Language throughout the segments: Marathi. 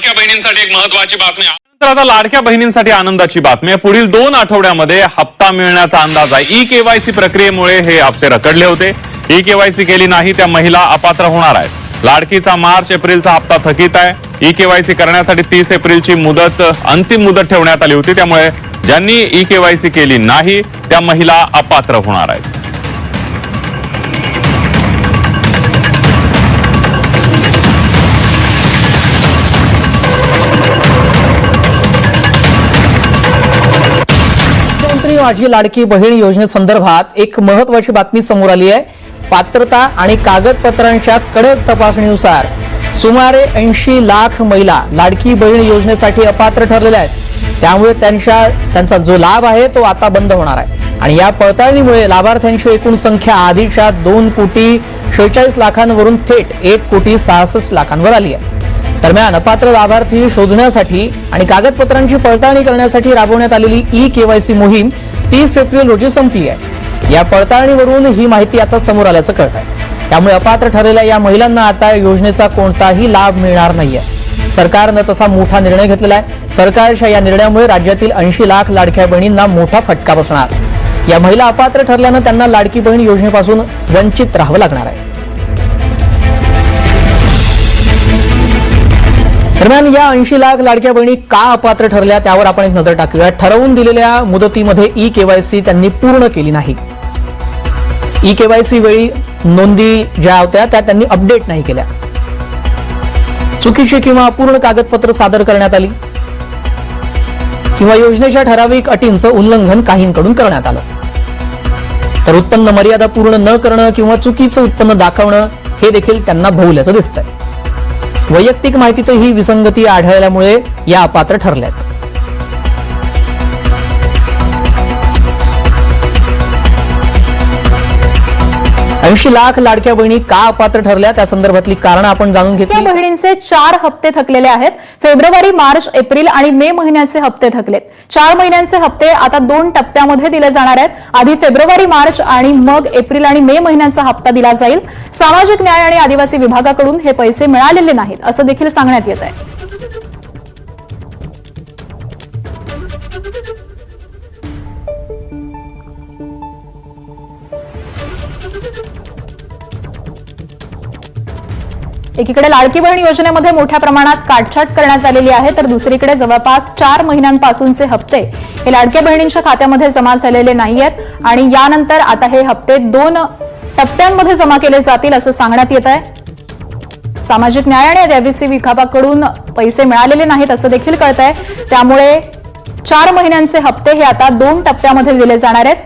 लाडक्या बहिणींसाठी एक महत्त्वाची बातमी आहे. तर आता लाडक्या बहिणींसाठी आनंदाची बातमी आहे. पुढील 2 आठवड्यामध्ये हप्ता मिळण्याचा अंदाज आहे. ई-केवायसी प्रक्रियेमुळे हे हप्ते रखडले होते. ई-केवायसी केली नाही त्या महिला अपात्र होणार आहेत. लाडकीचा मार्च एप्रिलचा हप्ता थकीत आहे. ई-केवायसी करण्यासाठी 30 एप्रिलची अंतिम मुदत ठेवण्यात आली होती. त्यामुळे ज्यांनी ई-केवायसी केली नाही त्या महिला अपात्र होणार आहेत. माझी लाडकी बहीण योजनेसंदर्भात एक महत्त्वाची बातमी समोर आली आहे. पात्रता आणि कागदपत्रांच्या कडक तपासणीनुसार सुमारे 80 लाख महिला लाडकी बहीण योजनेसाठी अपात्र ठरलेल्या आहेत. त्यामुळे त्यांचा जो लाभ आहे तो आता बंद होणार आहे आणि या पडताळणीमुळे लाभार्थ्यांची एकूण संख्या आधीच्या 2,46 लाखांवरून थेट 1,66 लाखांवर आली आहे. दरम्यान अपात्र लाभार्थी शोधण्यासाठी आणि कागदपत्रांची पडताळणी करण्यासाठी राबवण्यात आलेली ई-केवायसी मोहीम 30 एप्रिल रोजी संपली आहे. या पडताळणीवरून ही माहिती आता समोर आल्याचं कळत आहे. त्यामुळे अपात्र ठरलेल्या या महिलांना आता योजनेचा कोणताही लाभ मिळणार नाहीये. सरकारनं तसा मोठा निर्णय घेतलेला आहे. सरकारच्या या निर्णयामुळे राज्यातील 80 लाख लाडक्या बहिणींना मोठा फटका बसणार. या महिला अपात्र ठरल्यानं त्यांना लाडकी बहीण योजनेपासून वंचित राहावं लागणार आहे. दरम्यान या 80 लाख लाडक्या बहिणी का अपात्र ठरल्या त्यावर आपण एक नजर टाकूया. ठरवून दिलेल्या मुदतीमध्ये ई-केवायसी त्यांनी पूर्ण केली नाही. ई-केवायसी वेळी नोंदी ज्या होत्या त्या त्यांनी अपडेट नाही केल्या. चुकीची किंवा अपूर्ण कागदपत्र सादर करण्यात आली किंवा योजनेच्या ठराविक अटींचं उल्लंघन काहींकडून करण्यात आलं. तर उत्पन्न मर्यादा पूर्ण न करणं किंवा चुकीचं उत्पन्न दाखवणं हे देखील त्यांना भोवल्याचं दिसतंय. वैयक्तिक माहितीतही विसंगती आढळल्यामुळे या अपात्र ठरल्यात. ऐंशी लाख लाडक्या बहिणी का अपात्र ठरल्या त्या संदर्भातली कारण आपण जाणून घेतली. बहिणींचे 4 हप्ते थकलेले आहेत. फेब्रुवारी, मार्च, एप्रिल आणि मे महिन्याचे हप्ते थकलेत. 4 महिन्यांचे हप्ते आता 2 टप्प्यामध्ये दिले जाणार आहेत. आधी फेब्रुवारी, मार्च आणि मग एप्रिल आणि मे महिन्याचा हप्ता दिला जाईल. सामाजिक न्याय आणि आदिवासी विभागाकडून हे पैसे मिळालेले नाहीत असं देखील सांगण्यात येत आहे. एकीकडे लाडकी बहीण योजनेमध्ये मोठ्या प्रमाणात काटछाट करण्यात आलेली आहे, तर दुसरीकडे जवळपास 4 महिन्यांपासूनचे हप्ते हे लाडक्या बहिणींच्या खात्यामध्ये जमा झालेले नाहीयेत आणि यानंतर आता हे हप्ते 2 टप्प्यांमध्ये जमा केले जातील असं सांगण्यात येत आहे. सामाजिक न्याय आणि आदिवासी विभागाकडून पैसे मिळालेले नाहीत असं देखील कळत आहे. त्यामुळे 4 महिन्यांचे हप्ते हे आता 2 टप्प्यामध्ये दिले जाणार आहेत.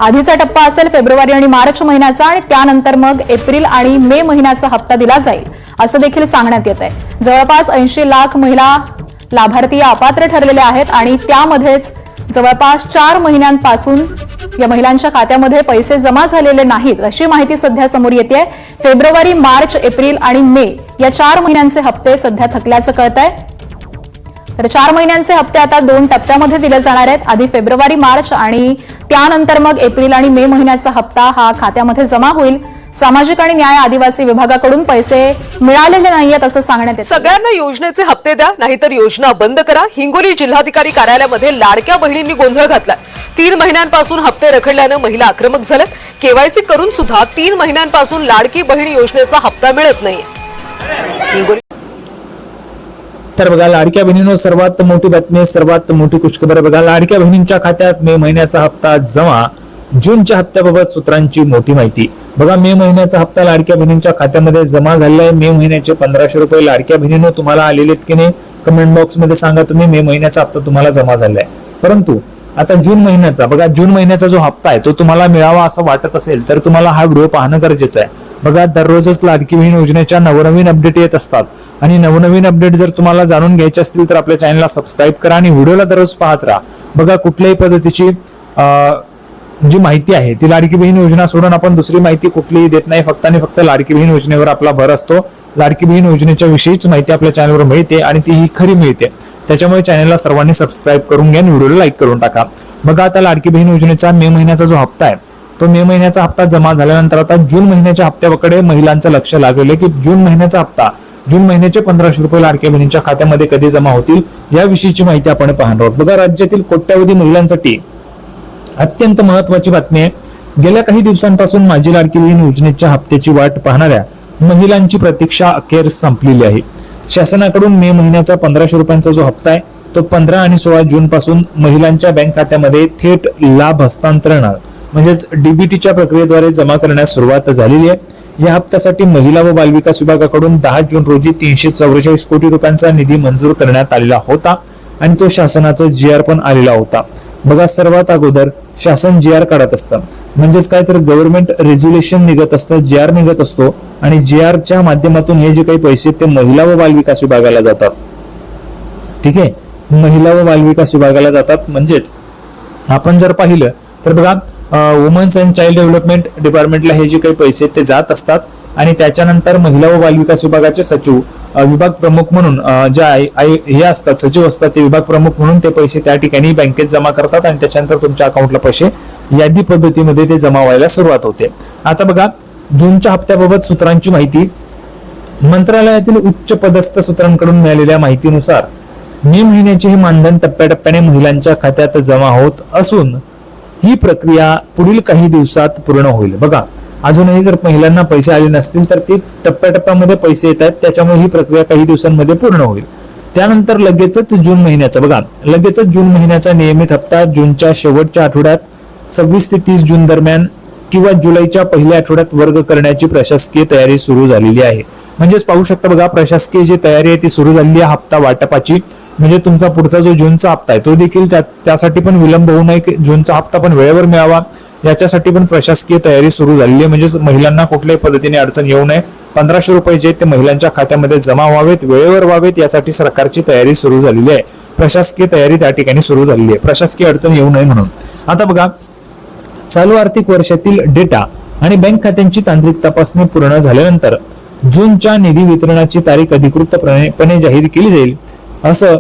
आधीचा टप्पा असेल फेब्रुवारी आणि मार्च महिन्याचा आणि त्यानंतर मग एप्रिल आणि मे महिन्याचा हप्ता दिला जाईल असं देखील सांगण्यात येत आहे. जवळपास 80 लाख महिला लाभार्थी अपात्र ठरलेले आहेत आणि त्यामध्येच जवळपास 4 महिन्यांपासून या महिलांच्या खात्यामध्ये पैसे जमा झालेले नाहीत अशी माहिती सध्या समोर येते. फेब्रुवारी, मार्च, एप्रिल आणि मे या 4 महिन्यांचे हप्ते सध्या थकल्याचं कळत आहे. तर 4 महिन्यांचे हप्ते आता 2 टप्प्यामध्ये दिले जाणार आहेत. आधी फेब्रुवारी, मार्च आणि त्यानंतर मग एप्रिल आणि मे महिन्याचा हप्ता हा खात्यामध्ये जमा होईल. सामाजिक आणि न्याय आदिवासी विभागाकडून पैसे मिळालेले नाहीयेत असं सांगण्यात येतं. सगळ्यांना योजनेचे हप्ते द्या, नाहीतर योजना बंद करा. हिंगोली जिल्हाधिकारी कार्यालयामध्ये लाडक्या बहिणींनी गोंधळ घातला. 3 महिन्यांपासून हप्ते रखडल्यानं महिला आक्रमक झाल्यात. केवायसी करून सुद्धा 3 महिन्यांपासून लाडकी बहीण योजनेचा हप्ता मिळत नाही. हिंगोली तर बघा, लाडक्या बहिणींनो सर्वात मोठी बातमी, सर्वात मोठी खुशखबर बघा. लाडक्या बहिणींच्या खात्यात मे महिन्याचा हप्ता जमा. जूनच्या हप्त्याबाबत सूत्रांची मोठी माहिती बघा. मे महिन्याचा हप्ता लाडक्या बहिणींच्या खात्यामध्ये जमा झालेला आहे. मे महिन्याचे 1500 रुपये लाडक्या बहिणींनो तुम्हाला आलेले आहेत की नाही, कमेंट बॉक्स मध्ये सांगा तुम्ही. मे महिन्याचा हप्ता तुम्हाला जमा झालाय. परंतु आता जून महिन्याचा बघा, जून महिन्याचा जो हप्ता आहे तो तुम्हाला मिळावा असं वाटत असेल तर तुम्हाला हा व्हिडिओ पाहणं गरजेचं आहे. बघा, दररोजच लाडकी बहीण योजनेच्या नवनवीन अपडेट येत असतात आणि नवनवीन अपडेट जर तुम्हाला जाणून घ्यायचे असतील तर आपल्या चॅनलला सबस्क्राईब करा आणि व्हिडिओला दररोज पाहत राहा. बघा, कुठल्याही पद्धतीची जी माहिती आहे ती लाडकी बहीण योजना सोडून आपण दुसरी माहिती कुठलीही देत नाही. फक्त आणि फक्त लाडकी बहीण योजनेवर आपला भर असतो. लाडकी बहीण योजनेच्या विषयीच माहिती आपल्या चॅनलवर मिळते आणि ती ही खरी मिळते. त्याच्यामुळे चॅनलला सर्वांनी सबस्क्राईब करून घ्या आणि व्हिडिओला लाईक करून टाका. बघा, आता लाडकी बहीण योजनेचा मे महिन्याचा जो हप्ता आहे तो मे महिन्याचा हप्ता जमा झाल्यानंतर आता जून महिन्याच्या हप्त्याकडे महिलांचं लक्ष लागलेलं आहे की जून महिन्याचा हप्ता जून महिन्याचे 1500 रुपये लाडक्या बहिणींच्या खात्यामध्ये कधी जमा होतील याविषयीची माहिती आपण पाहणार आहोत. बघा, राज्यातील कोट्यावधी महिलांसाठी अत्यंत महत्वाची बातमी आहे. गेल्या काही दिवसांपासून माझी लाडकी बहीण योजनेच्या हप्त्याची वाट पाहणाऱ्या महिलांची प्रतीक्षा अखेर संपलेली आहे. शासनाकडून मे महिन्याचा 1500 रुपयांचा जो हप्ता आहे तो 15 आणि 16 जून पासून महिलांच्या बँक खात्यामध्ये थेट लाभ हस्तांतरण म्हणजेच डीबीटीच्या प्रक्रियेद्वारे जमा करण्यास सुरुवात झालेली आहे. या हप्त्यासाठी महिला व बालविकास विभागाकडून 10 जून रोजी 344 कोटी रुपयांचा निधी मंजूर करण्यात आलेला होता आणि तो शासनाचा GR पण आलेला होता. बघा, सर्वात अगोदर शासन GR काढत असतं, म्हणजेच काय तर गव्हर्नमेंट रेझोल्युशन निघत असतं, GR निघत असतो आणि GR च्या माध्यमातून हे जे काही पैसे ते महिला व बालविकास विभागाला जातात. ठीक आहे, महिला व बालविकास विभागाला जातात. म्हणजेच आपण जर पाहिलं तर बघा, वुमन्स अँड चाइल्ड डेव्हलपमेंट डिपार्टमेंटला हे जे काही पैसे ते जात असतात आणि त्याच्यानंतर महिला व बालविकास विभागाचे सचिव विभाग प्रमुख म्हणून ज्या हे असतात, सचिव असतात, ते विभाग प्रमुख म्हणून ते पैसे त्या ठिकाणी बँकेत जमा करतात आणि त्याच्यानंतर तुमच्या अकाउंटला पैसे यादी पद्धतीमध्ये ते जमा व्हायला सुरुवात होते. आता बघा, जूनच्या हप्त्याबाबत सूत्रांची माहिती. मंत्रालयातील उच्च पदस्थ सूत्रांकडून मिळालेल्या माहितीनुसार मे महिन्याचे हे मानधन टप्प्याटप्प्याने महिलांच्या खात्यात जमा होत असून ही प्रक्रिया पुढील काही दिवसात पूर्ण होईल. बघा, अजूनही जर महिलांना पैसे आले नसतील तर ते टप्प्याटप्प्यामध्ये पैसे येत आहेत, त्याच्यामुळे ही प्रक्रिया काही दिवसांमध्ये पूर्ण होईल. त्यानंतर लगेचच जून महिन्याचा बघा, लगेचच जून महिन्याचा नियमित हप्ता जूनच्या शेवटच्या आठवड्यात 26 ते 30 जून दरम्यान किंवा जुलैच्या पहिल्या आठवड्यात वर्ग करण्याची प्रशासकीय तयारी सुरू झालेली आहे. म्हणजेच पाहू शकता बघा, प्रशासकीय जी तयारी आहे ती सुरू झालेली आहे हप्ता वाटपाची. म्हणजे तुमचा पुढचा जो जूनचा हप्ता आहे तो देखील त्यासाठी पण विलंब होऊ नये, जूनचा हप्ता पण वेळेवर मिळावा याच्यासाठी पण प्रशासकीय तयारी सुरू झालेली आहे. म्हणजेच महिलांना कुठल्याही पद्धतीने अडचण येऊ नये, 1500 रुपये जे ते महिलांच्या खात्यामध्ये जमा व्हावेत, वेळेवर व्हावेत यासाठी सरकारची तयारी सुरू झालेली आहे. प्रशासकीय तयारी त्या ठिकाणी सुरू झालेली आहे, प्रशासकीय अडचण येऊ नये म्हणून. आता बघा, चालू आर्थिक वर्षातील डेटा आणि बँक खात्यांची तांत्रिक तपासणी पूर्ण झाल्यानंतर जूनच्या निधी वितरणाची तारीख अधिकृतपणे जाहीर केली जाईल असं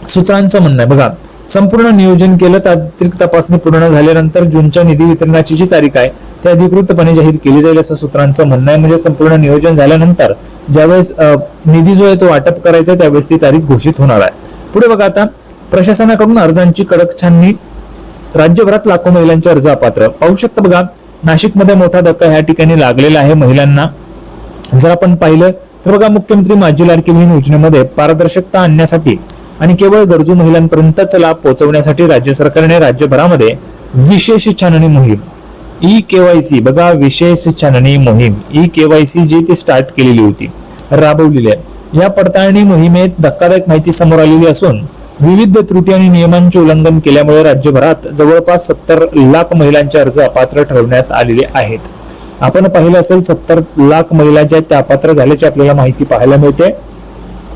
सूत्रांचं म्हणणं आहे. बघा, संपूर्ण नियोजन केलं, तांत्रिक तपासणी पूर्ण झाल्यानंतर जूनच्या निधी वितरणाची जी तारीख आहे ती अधिकृतपणे जाहीर केली जाईल असं सूत्रांचं म्हणणं आहे. म्हणजे संपूर्ण नियोजन झाल्यानंतर ज्यावेळेस निधी जो आहे तो वाटप करायचा आहे त्यावेळेस ती तारीख घोषित होणार आहे. पुढे बघा, आता प्रशासनाकडून अर्जांची कडक छाननी. राज्यभरात लाखो महिलांचे अर्ज अपात्र. पाहू शकता बघा, नाशिकमध्ये मोठा धक्का या ठिकाणी लागलेला आहे महिलांना. जर आपण पाहिलं तर बघा, मुख्यमंत्री माझी लाडकी बहीण योजनेमध्ये पारदर्शकता आणण्यासाठी आणि केवळ गरजू महिलांपर्यंतच लाभ पोहोचवण्यासाठी राज्य सरकारने राज्यभरामध्ये विशेष छाननी मोहीम EKYC बघा, विशेष छाननी मोहीम EKYC जी ती स्टार्ट केलेली होती, राबवलेली आहे. या पडताळणी मोहिमेत धक्कादायक माहिती समोर आलेली असून विविध त्रुटी आणि नियमांचे उल्लंघन केल्यामुळे राज्यभरात जवळपास 70 लाख महिलांचे अर्ज अपात्र ठरवण्यात आलेले आहेत. आपण पाहिलं असेल 70 लाख महिला ज्या त्या अपात्र झाल्याची आपल्याला माहिती पाहायला मिळते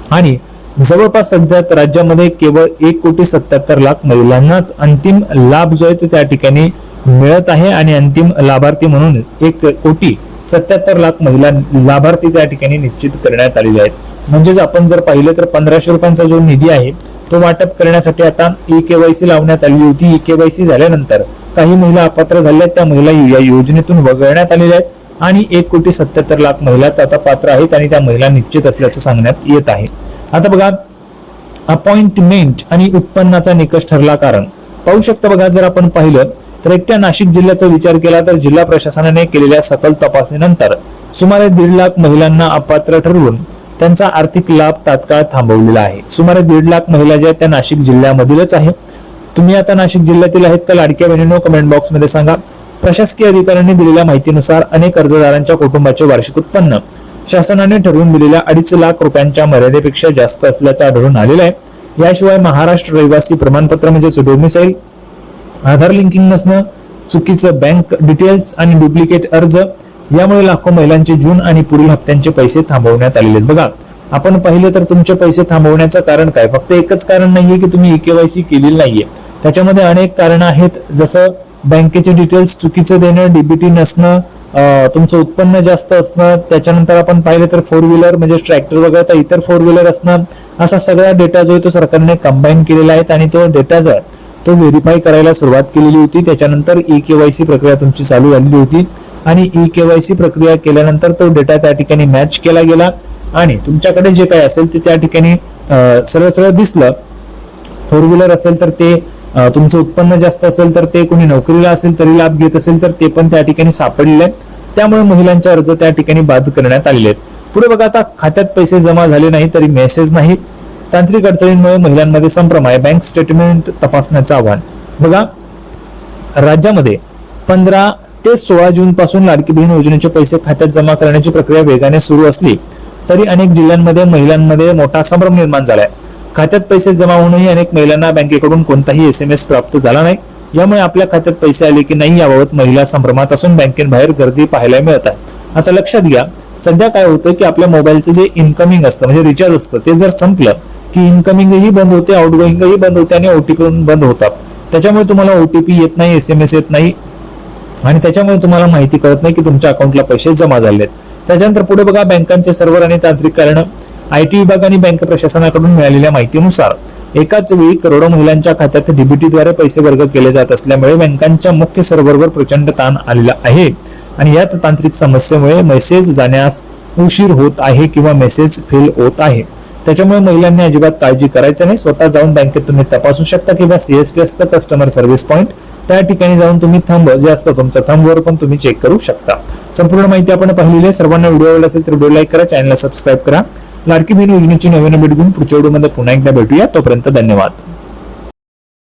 आणि जवळपास सध्या राज्यामध्ये केवळ 1,77,00,000 महिलांनाच अंतिम लाभ जो आहे तो त्या ठिकाणी मिळत आहे आणि अंतिम लाभार्थी म्हणून 1,77,00,000 महिला लाभार्थी त्या ठिकाणी निश्चित करण्यात आलेले आहेत. म्हणजेच आपण जर पाहिलं तर 1500 रुपयांचा जो निधी आहे तो वाटप करण्यासाठी आता EKYC लावण्यात आली होती. EKYC झाल्यानंतर काही महिला अपात्र झाल्या, त्या महिला या योजनेतून वगळण्यात आलेल्या आहेत आणि 1,77,00,000 महिलाच आता पात्र आहेत आणि त्या महिला निश्चित असल्याचं सांगण्यात येत आहे. आता बघा, अपॉइंटमेंट आणि उत्पन्नाचा निकष ठरला. कारण पाहू शकता बघा, जर आपण पाहिलं तर एकट्या नाशिक जिल्ह्याचा विचार केला तर जिल्हा प्रशासनाने केलेल्या सखोल तपासणीनंतर सुमारे 1.5 लाख महिलांना अपात्र ठरवून त्यांचा आर्थिक लाभ तात्काळ थांबवलेला आहे. सुमारे 1.5 लाख महिला ज्या त्या नाशिक जिल्ह्यामधीलच आहे. तुम्ही आता नाशिक जिल्ह्यातील आहेत का लाडक्या बहिणींनो, कमेंट बॉक्स मध्ये सांगा. प्रशासकीय अधिकाऱ्यांनी दिलेल्या माहितीनुसार अनेक अर्जदारांच्या कुटुंबाचे वार्षिक उत्पन्न शासनाने ठरवून दिलेल्या 2.5 लाख रुपयांच्या मर्यादेपेक्षा जास्त असल्याचं आढळून आलेलं आहे. याशिवाय महाराष्ट्र रहिवासी प्रमाणपत्र म्हणजेच डोमिसाईल, आधार लिंकिंग नसणं, चुकीचं बँक डिटेल्स आणि डुप्लिकेट अर्ज यामुळे लाखो महिलांचे जून आणि पुढील हप्त्यांचे पैसे थांबवण्यात आलेले आहेत. बघा, आपण पाहिलं तर तुमचे पैसे थांबवण्याचं कारण काय, फक्त एकच कारण नाहीये की तुम्ही EKYC केलेली नाहीये. त्याच्यामध्ये अनेक कारण आहेत, जसं बँकेचे डिटेल्स चुकीचं देणं, डीबीटी नसणं, तुमचं उत्पन्न जास्त असणं, त्याच्यानंतर आपण पाहिलं तर 4 व्हीलर म्हणजे ट्रॅक्टर वगैरे इतर 4 व्हीलर असणं, असा सगळा डेटा जो आहे तो सरकारने कंबाईन केलेला आहे आणि तो डेटा जो आहे तो व्हेरीफाय करायला सुरुवात केलेली होती. त्याच्यानंतर EKYC प्रक्रिया तुमची चालू झालेली होती आणि EKYC प्रक्रिया केल्यानंतर तो डेटा त्या ठिकाणी मॅच केला गेला आणि तुमच्याकडे जे काही असेल ते त्या ठिकाणी सरळ सरळ दिसलं. 4 व्हीलर असेल तर ते तुमचं उत्पन्न जास्त असेल तर ते, कोणी नोकरीला असेल तरी लाभ घेत असेल तर ते पण त्या ठिकाणी सापडलेले आहेत. त्यामुळे महिलांचे अर्ज त्या ठिकाणी बाद करण्यात आलेले आहेत. पुढे बघा, आता खात्यात पैसे जमा झाले नाही तरी मेसेज नाही. तांत्रिक अडचणींमुळे महिलांमध्ये संभ्रम आहे. बँक स्टेटमेंट तपासण्याचं आव्हान. बघा, राज्यामध्ये 15 ते 16 जून पासून लाडकी बहीण योजनेचे पैसे खात्यात जमा करण्याची प्रक्रिया वेगाने सुरू असली तरी अनेक जिल्ह्यांमध्ये महिलांमध्ये मोठा संभ्रम निर्माण झालाय. खात्यात पैसे जमा होऊनही अनेक महिलांना बँकेकडून कोणताही SMS प्राप्त झाला नाही. यामुळे आपल्या खात्यात पैसे आले की नाही याबाबत महिला संभ्रमात असून बँकेबाहेर गर्दी पाहायला मिळत आहे. आता लक्षात घ्या, सध्या काय होतं की आपल्या मोबाईलचं जे इन्कमिंग असतं म्हणजे रिचार्ज असतं ते जर संपलं की इन्कमिंगही बंद होते, आउटगोईंगही बंद होते आणि OTP पण बंद होतात. त्याच्यामुळे तुम्हाला OTP येत नाही, SMS येत नाही आणि त्याच्यामुळे तुम्हाला माहिती कळत नाही की तुमच्या अकाउंटला पैसे जमा झालेत. त्याच्यानंतर पुढे बघा, बँकांचे सर्व्हर आणि तांत्रिक कारण. IT विभाग आणि बँक प्रशासनाकडून मिळालेल्या माहितीनुसार एकाच वेळी करोडो महिलांच्या खात्यात DBTद्वारे पैसे वर्ग केले जात असल्यामुळे बँकांच्या मुख्य सर्व्हरवर प्रचंड ताण आलेला आहे आणि याच तांत्रिक समस्येमुळे मेसेज जाण्यास उशीर होत आहे किंवा मेसेज फेल होत आहे. त्याच्यामुळे महिलांनी अजिबात काळजी करायचं नाही. स्वतः जाऊन बँकेत तुम्ही तपासू शकता किंवा CSP असतं कस्टमर सर्व्हिस पॉइंट, त्या ठिकाणी जाऊन तुम्ही थंब जे असतं तुमच्या थंबवर पण तुम्ही चेक करू शकता. संपूर्ण माहिती आपण पाहिलेली आहे. सर्वांना व्हिडिओ आवडला असेल तर व्हिडिओ लाईक करा, चॅनलला सबस्क्राईब करा. लाडकी बहीण योजनेची नवीन अपडेट घेऊन पुढच्या व्हिडिओमध्ये पुन्हा एकदा भेटूया. तोपर्यंत धन्यवाद.